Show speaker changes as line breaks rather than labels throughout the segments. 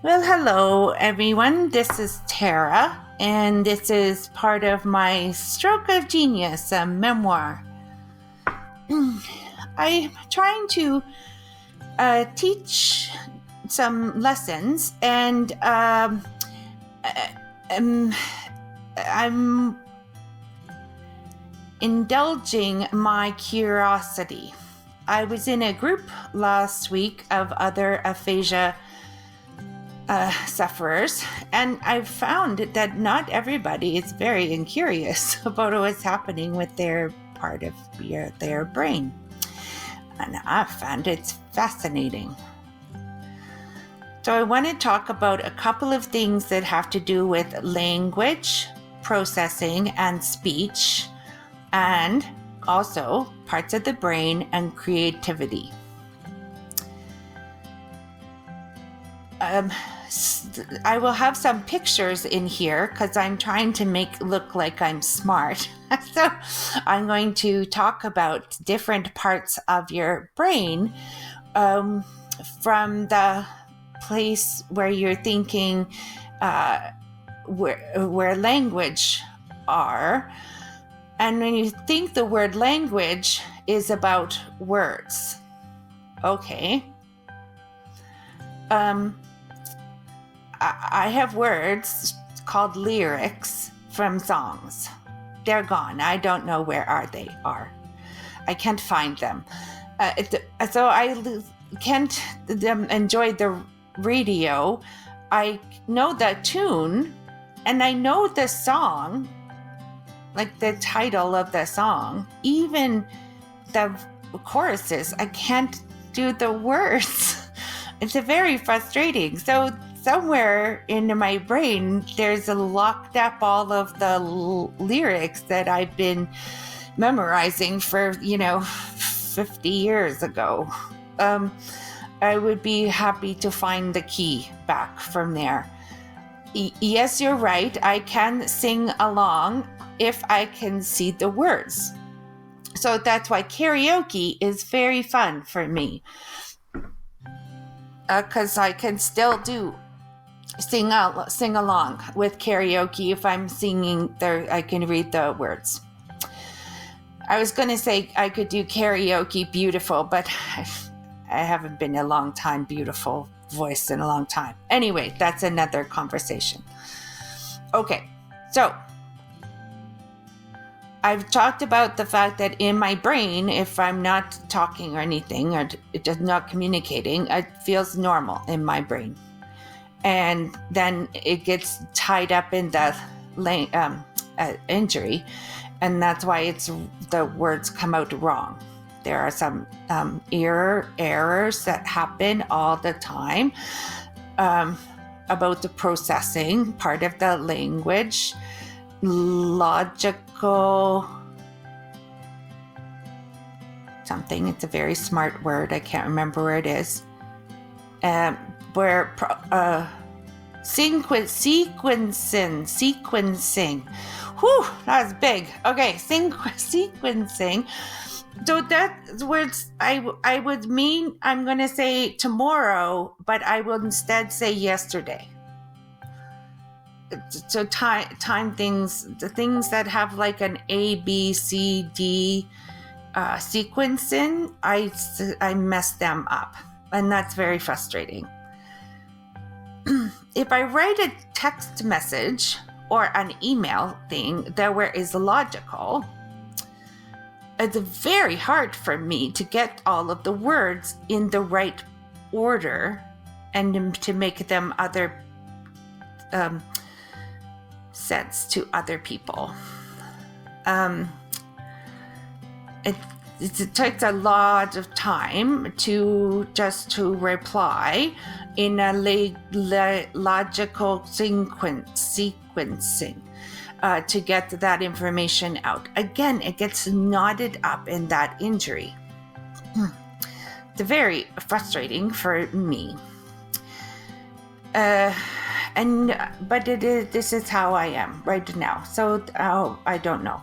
Well, hello everyone. This is Tara, and this is part of my Stroke of Genius, a memoir. I'm trying to teach some lessons, and I'm indulging my curiosity. I was in a group last week of other aphasia sufferers, and I've found that not everybody is very curious about what's happening with their part of their brain, and I found it fascinating. So I want to talk about a couple of things that have to do with language, processing, and speech, and also parts of the brain and creativity. I will have some pictures in here because I'm trying to look like I'm smart. So I'm going to talk about different parts of your brain from the place where you're thinking where language are. And when you think the word language is about words. Okay. I have words called lyrics from songs. They're gone. I don't know where they are. I can't find them. So I can't enjoy the radio. I know the tune and I know the song, like the title of the song, even the choruses. I can't do the words. It's very frustrating. So somewhere in my brain, there's locked up all of the lyrics that I've been memorizing for, 50 years ago. I would be happy to find the key back from there. Yes, you're right. I can sing along if I can see the words. So that's why karaoke is very fun for me. Because I can still sing along with karaoke. If I'm singing there, I can read the words. I was going to say I could do karaoke beautiful, but I haven't been a long time beautiful voice in a long time. Anyway, that's another conversation. Okay, so I've talked about the fact that in my brain, if I'm not talking or anything, or it is not communicating, it feels normal in my brain. And then it gets tied up in the injury, and that's why the words come out wrong. There are some errors that happen all the time about the processing part of the language, logical something. It's a very smart word. I can't remember where it is. Where sequencing. Whew, that was big. Okay, sequencing. So that's words I would mean I'm going to say tomorrow, but I will instead say yesterday. So time things, the things that have like an A, B, C, D sequencing, I mess them up, and that's very frustrating. If I write a text message or an email thing that where is logical, it's very hard for me to get all of the words in the right order and to make them other sense to other people. It takes a lot of time to reply in a logical sequencing to get that information out. Again, it gets knotted up in that injury. It's very frustrating for me. But this is how I am right now. So I don't know.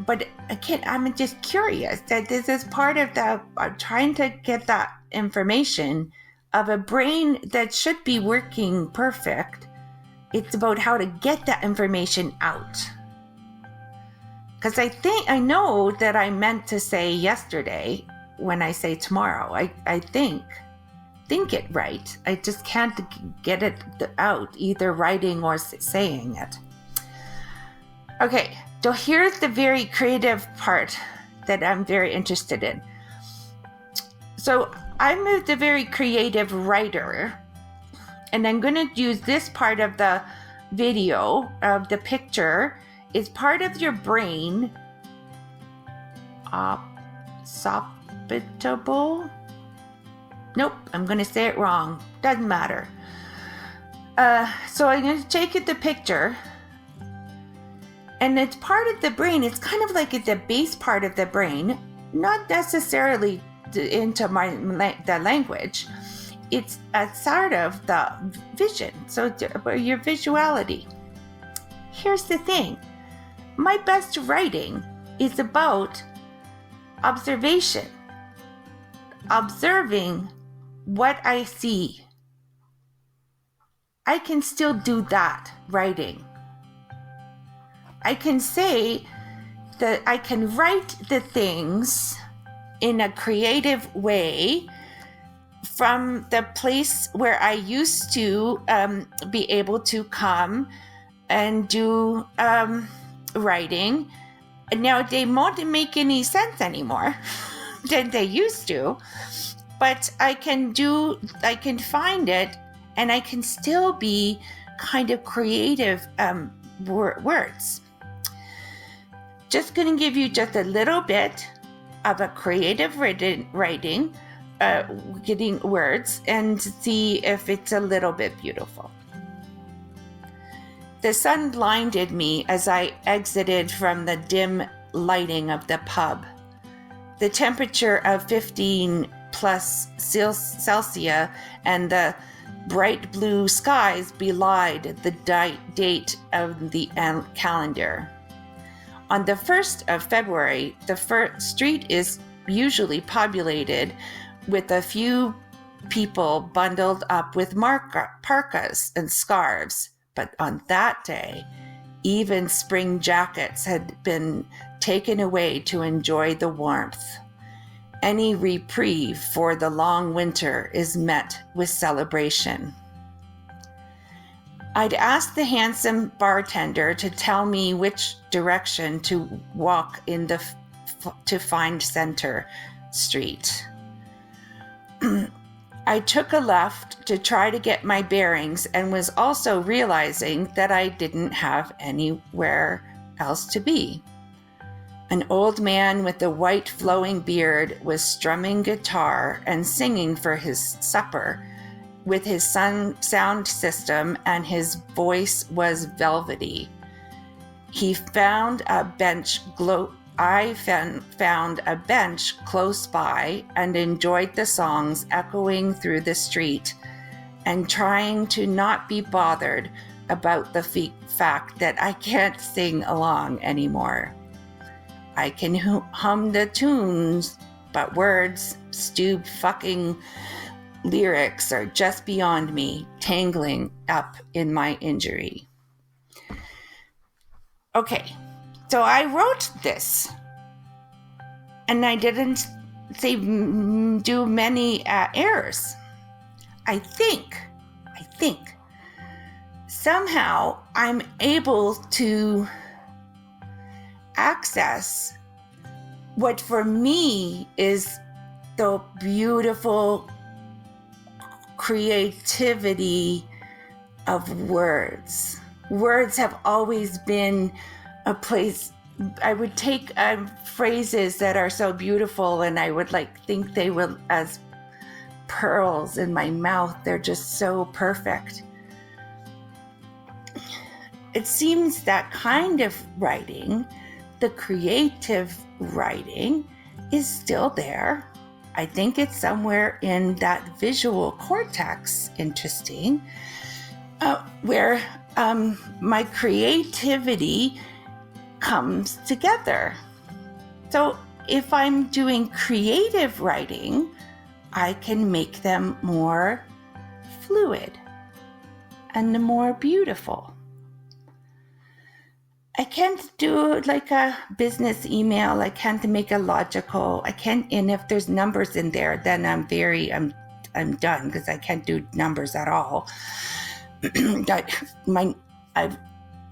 But again, I'm just curious that this is part of I'm trying to get that information of a brain that should be working perfect. It's about how to get that information out. Because I know that I meant to say yesterday when I say tomorrow. I think it right. I just can't get it out, either writing or saying it. Okay, so here's the very creative part that I'm very interested in. So I'm the very creative writer, and I'm going to use this part of the video, of the picture, is part of your brain, occipitable. Nope, I'm going to say it wrong. Doesn't matter. So I'm going to take the picture, and it's part of the brain. It's kind of like the base part of the brain, not necessarily into the language. It's a sort of the vision, so your visuality. Here's the thing. My best writing is about observation. Observing what I see. I can still do that writing. I can say that I can write the things in a creative way from the place where I used to be able to come and do writing. And now they won't make any sense anymore than they used to. But I can find it, and I can still be kind of creative words. Just going to give you just a little bit of a creative writing, getting words, and see if it's a little bit beautiful. The sun blinded me as I exited from the dim lighting of the pub. The temperature of 15 plus Celsius and the bright blue skies belied the date of the calendar. On the 1st of February, the street is usually populated with a few people bundled up with parkas and scarves. But on that day, even spring jackets had been taken away to enjoy the warmth. Any reprieve for the long winter is met with celebration. I'd asked the handsome bartender to tell me which direction to walk in to find Center Street. I took a left to try to get my bearings and was also realizing that I didn't have anywhere else to be. An old man with a white flowing beard was strumming guitar and singing for his supper with his sound system, and his voice was velvety. He found a bench I found a bench close by and enjoyed the songs echoing through the street, and trying to not be bothered about the fact that I can't sing along anymore. I can hum the tunes, but words, stupid fucking lyrics are just beyond me, tangling up in my injury. Okay, so I wrote this, and I didn't do many errors. I think somehow I'm able to access what for me is the beautiful creativity of words. Words have always been a place. I would take phrases that are so beautiful, and I would think they were as pearls in my mouth. They're just so perfect. It seems that kind of writing, the creative writing, is still there. I think it's somewhere in that visual cortex, interesting, where my creativity comes together. So if I'm doing creative writing, I can make them more fluid and more beautiful. I can't do like a business email. I can't make a logical. I can't, and if there's numbers in there, then I'm done, because I can't do numbers at all. My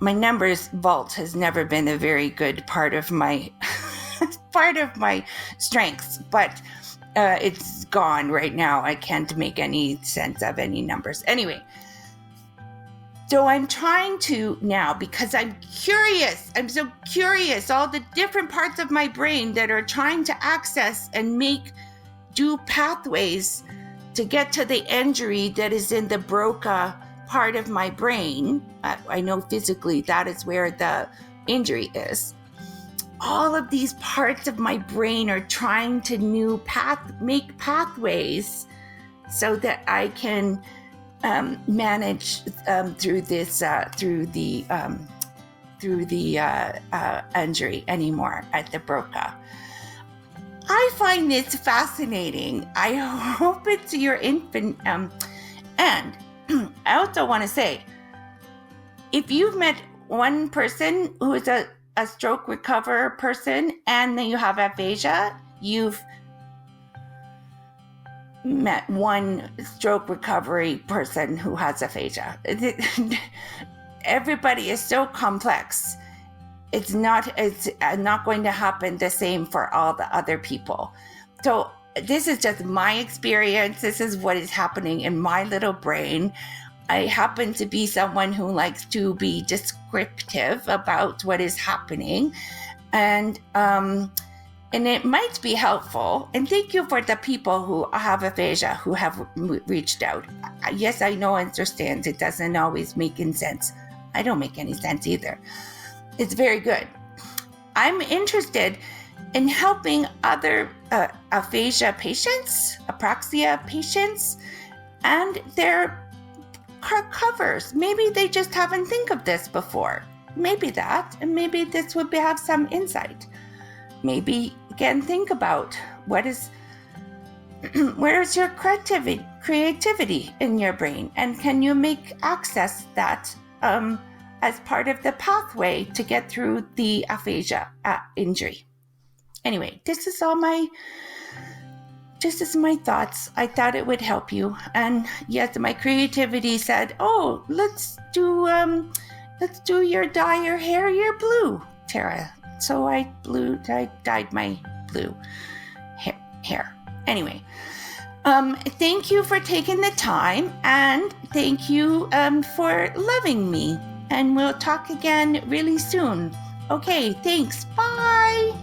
numbers vault has never been a very good part of my strengths, but it's gone right now. I can't make any sense of any numbers. Anyway, so I'm trying to now, because I'm curious. I'm so curious, all the different parts of my brain that are trying to access and do pathways to get to the injury that is in the Brocca part of my brain. I know physically that is where the injury is. All of these parts of my brain are trying to make pathways so that I can manage through the injury anymore at the Brocca. I find this fascinating. I hope it's your infant. And I also want to say, if you've met one person who is a stroke recover person and then you have aphasia, you've met one stroke recovery person who has aphasia. Everybody is so complex. It's not going to happen the same for all the other people. So this is just my experience. This is what is happening in my little brain. I happen to be someone who likes to be descriptive about what is happening, and it might be helpful. And thank you for the people who have aphasia who have reached out. Yes, I know, I understand. It doesn't always make sense. I don't make any sense either. It's very good. I'm interested in helping other aphasia patients, apraxia patients, and their recovers. Maybe they just haven't think of this before. Maybe that, and maybe this would have some insight. Maybe again, think about where is your creativity in your brain, and can you access that as part of the pathway to get through the aphasia injury. Anyway, this is my thoughts. I thought it would help you. And yes, my creativity said, "Oh, let's do your dye your hair your blue, Tara." So I dyed my blue hair. Anyway, thank you for taking the time, and thank you for loving me. And we'll talk again really soon. Okay, thanks. Bye.